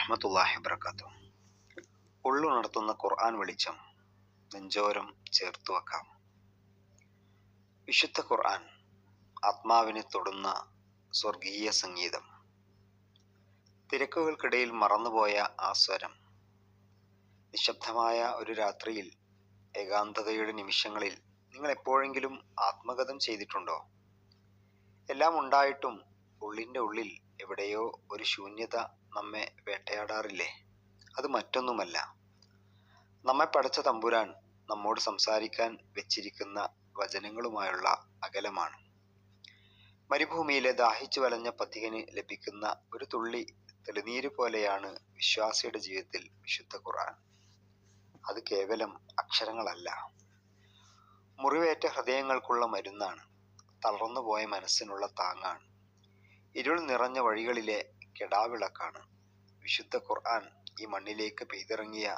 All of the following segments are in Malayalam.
വറഹ്മത്തുള്ളാഹി വബറകാതുഹു. ഉള്ളുണർത്തുന്ന ഖുർആൻ വെളിച്ചം നെഞ്ചോരം ചേർത്തു വെക്കാം. വിശുദ്ധ ഖുർആൻ ആത്മാവിനെ തൊടുന്ന സ്വർഗീയ സംഗീതം. തിരക്കുകൾക്കിടയിൽ മറന്നുപോയ ആ സ്വരം, നിശബ്ദമായ ഒരു രാത്രിയിൽ, ഏകാന്തതയുടെ നിമിഷങ്ങളിൽ നിങ്ങൾ എപ്പോഴെങ്കിലും ആത്മഗതം ചെയ്തിട്ടുണ്ടോ? എല്ലാം ഉണ്ടായിട്ടും ഉള്ളിൻ്റെ ഉള്ളിൽ എവിടെയോ ഒരു ശൂന്യത നമ്മെ വേട്ടയാടാറില്ലേ? അത് മറ്റൊന്നുമല്ല, നമ്മെ പടച്ച തമ്പുരാൻ നമ്മോട് സംസാരിക്കാൻ വെച്ചിരിക്കുന്ന വചനങ്ങളുമായുള്ള അകലമാണ്. മരുഭൂമിയിലെ ദാഹിച്ചു വലഞ്ഞ പഥികന് ലഭിക്കുന്ന ഒരു തുള്ളി തെളിനീര് പോലെയാണ് വിശ്വാസിയുടെ ജീവിതത്തിൽ വിശുദ്ധ ഖുർആൻ. അത് കേവലം അക്ഷരങ്ങളല്ല, മുറിവേറ്റ ഹൃദയങ്ങൾക്കുള്ള മരുന്നാണ്. തളർന്നുപോയ മനസ്സിനുള്ള താങ്ങാണ്. ഇരുൾ നിറഞ്ഞ വഴികളിലെ കെടാവിളക്കാണ്. വിശുദ്ധ ഖുർആൻ ഈ മണ്ണിലേക്ക് പെയ്തിറങ്ങിയ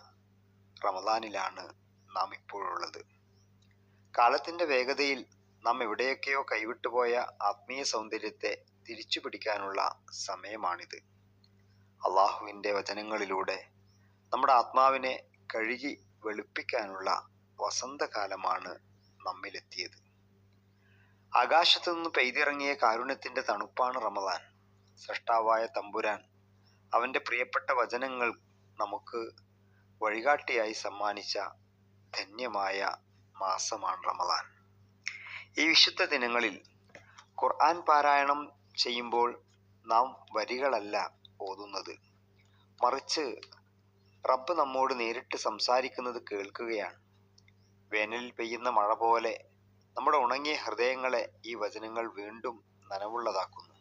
റമദാനിലാണ് നാം ഇപ്പോഴുള്ളത്. കാലത്തിന്റെ വേഗതയിൽ നാം എവിടെയൊക്കെയോ കൈവിട്ടുപോയ ആത്മീയ സൗന്ദര്യത്തെ തിരിച്ചു പിടിക്കാനുള്ള സമയമാണിത്. അള്ളാഹുവിൻ്റെ വചനങ്ങളിലൂടെ നമ്മുടെ ആത്മാവിനെ കഴുകി വെളുപ്പിക്കാനുള്ള വസന്തകാലമാണ് നമ്മിലെത്തിയത്. ആകാശത്തു നിന്ന് പെയ്തിറങ്ങിയ കാരുണ്യത്തിന്റെ തണുപ്പാണ് റമദാൻ. സൃഷ്ടാവായ തമ്പുരാൻ അവന്റെ പ്രിയപ്പെട്ട വചനങ്ങൾ നമുക്ക് വഴികാട്ടിയായി സമ്മാനിച്ച ധന്യമായ മാസമാണ് റമദാൻ. ഈ വിശുദ്ധ ദിനങ്ങളിൽ ഖുർആൻ പാരായണം ചെയ്യുമ്പോൾ നാം വരികളല്ല ഓതുന്നത്, മറിച്ച് റബ്ബ് നമ്മോട് നേരിട്ട് സംസാരിക്കുന്നത് കേൾക്കുകയാണ്. വേനലിൽ പെയ്യുന്ന മഴ പോലെ നമ്മുടെ ഉണങ്ങിയ ഹൃദയങ്ങളെ ഈ വചനങ്ങൾ വീണ്ടും നനവുള്ളതാക്കുന്നു.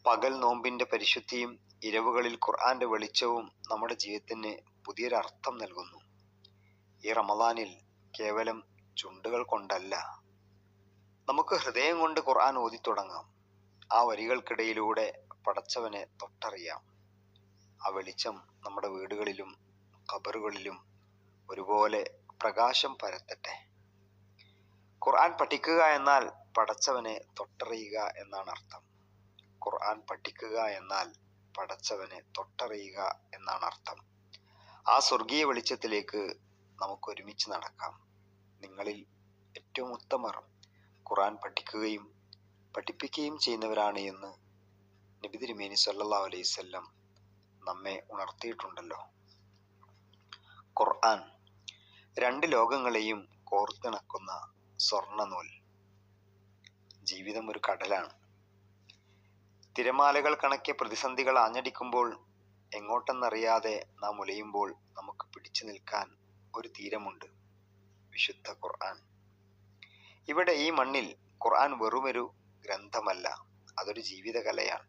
പകൽ നോമ്പിന്റെ പരിശുദ്ധിയും ഇരവുകളിൽ ഖുർആന്റെ വെളിച്ചവും നമ്മുടെ ജീവിതത്തിന് പുതിയൊരർത്ഥം നൽകുന്നു. ഈ റമദാനിൽ കേവലം ചുണ്ടുകൾ കൊണ്ടല്ല, നമുക്ക് ഹൃദയം കൊണ്ട് ഖുർആൻ ഓതിത്തുടങ്ങാം. ആ വരികൾക്കിടയിലൂടെ പടച്ചവനെ തൊട്ടറിയാം. ആ വെളിച്ചം നമ്മുടെ വീടുകളിലും ഖബറുകളിലും ഒരുപോലെ പ്രകാശം പരത്തട്ടെ. ഖുർആൻ പഠിക്കുക എന്നാൽ പടച്ചവനെ തൊട്ടറിയുക എന്നാണ് അർത്ഥം. ഖുർആൻ പഠിക്കുക എന്നാൽ പടച്ചവനെ തൊട്ടറിയുക എന്നാണ് അർത്ഥം. ആ സ്വർഗീയ വെളിച്ചത്തിലേക്ക് നമുക്ക് ഒരുമിച്ച് നടക്കാം. നിങ്ങളിൽ ഏറ്റവും ഉത്തമർ ഖുർആൻ പഠിക്കുകയും പഠിപ്പിക്കുകയും ചെയ്യുന്നവരാണ് എന്ന് നബി തിരുമേനി സല്ലല്ലാഹു അലൈഹി വസല്ലം നമ്മെ ഉണർത്തിയിട്ടുണ്ടല്ലോ. ഖുർആൻ രണ്ട് ലോകങ്ങളെയും കോർത്തിണക്കുന്ന സ്വർണ്ണ നൂൽ. ജീവിതം ഒരു കടലാണ്. തിരമാലകൾ കണക്കെ പ്രതിസന്ധികൾ ആഞ്ഞടിക്കുമ്പോൾ, എങ്ങോട്ടെന്നറിയാതെ നാം ഉലയുമ്പോൾ നമുക്ക് പിടിച്ചു നിൽക്കാൻ ഒരു തീരമുണ്ട്, വിശുദ്ധ ഖുർആൻ. ഇവിടെ ഈ മണ്ണിൽ ഖുർആൻ വെറുമൊരു ഗ്രന്ഥമല്ല, അതൊരു ജീവിതകലയാണ്.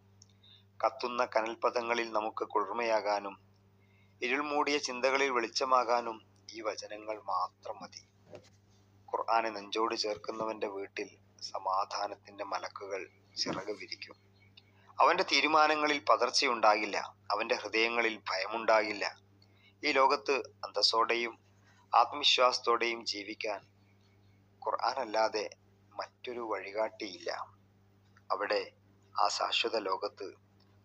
കത്തുന്ന കനൽപഥങ്ങളിൽ നമുക്ക് കുളിർമയാകാനും ഇരുൾ മൂടിയ ചിന്തകളിൽ വെളിച്ചമാകാനും ഈ വചനങ്ങൾ മാത്രം മതി. ഖുർആനെ നെഞ്ചോട് ചേർക്കുന്നവന്റെ വീട്ടിൽ സമാധാനത്തിന്റെ മലക്കുകൾ ചിറക് വിരിക്കും. അവന്റെ തീരുമാനങ്ങളിൽ പതർച്ചയുണ്ടാകില്ല, അവന്റെ ഹൃദയങ്ങളിൽ ഭയമുണ്ടാകില്ല. ഈ ലോകത്ത് അന്തസ്സോടെയും ആത്മവിശ്വാസത്തോടെയും ജീവിക്കാൻ ഖുർആനല്ലാതെ മറ്റൊരു വഴികാട്ടിയില്ല. അവിടെ ആ ശാശ്വത ലോകത്ത്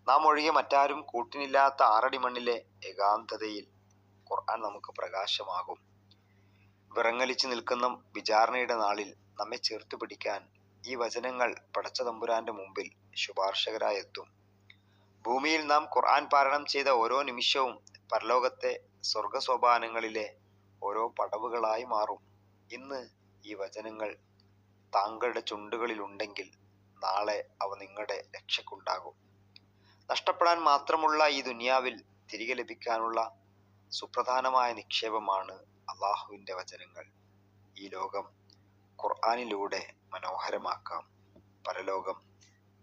നാം ഒഴികെ മറ്റാരും കൂട്ടിനില്ലാത്ത 6 അടി മണ്ണിലെ ഏകാന്തതയിൽ ഖുർആൻ നമുക്ക് പ്രകാശമാകും. വിറങ്ങലിച്ചു നിൽക്കുന്ന വിചാരണയുടെ നാളിൽ നമ്മെ ചേർത്ത് പിടിക്കാൻ ഈ വചനങ്ങൾ പടച്ച തമ്പുരാന്റെ മുമ്പിൽ ശുപാർശകരായി എത്തും. ഭൂമിയിൽ നാം ഖുർആൻ പാരായണം ചെയ്ത ഓരോ നിമിഷവും പരലോകത്തെ സ്വർഗസോപാനങ്ങളിലെ ഓരോ പടവുകളായി മാറും. ഇന്ന് ഈ വചനങ്ങൾ താങ്കളുടെ ചുണ്ടുകളിലുണ്ടെങ്കിൽ നാളെ അവ നിങ്ങളുടെ രക്ഷയ്ക്കുണ്ടാകും. നഷ്ടപ്പെടാൻ മാത്രമുള്ള ഈ ദുനിയാവിൽ തിരികെ ലഭിക്കാനുള്ള സുപ്രധാനമായ നിക്ഷേപമാണ് അള്ളാഹുവിൻ്റെ വചനങ്ങൾ. ഈ ലോകം ഖുർആനിലൂടെ മനോഹരമാക്കാം, പരലോകം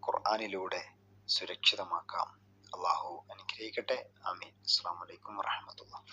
ഖുർആനിലൂടെ സുരക്ഷിതമാക്കാം. അള്ളാഹു അനുഗ്രഹിക്കട്ടെ. ആമീൻ. അസ്സലാമു അലൈക്കും വറഹ്മത്തുള്ളാഹി.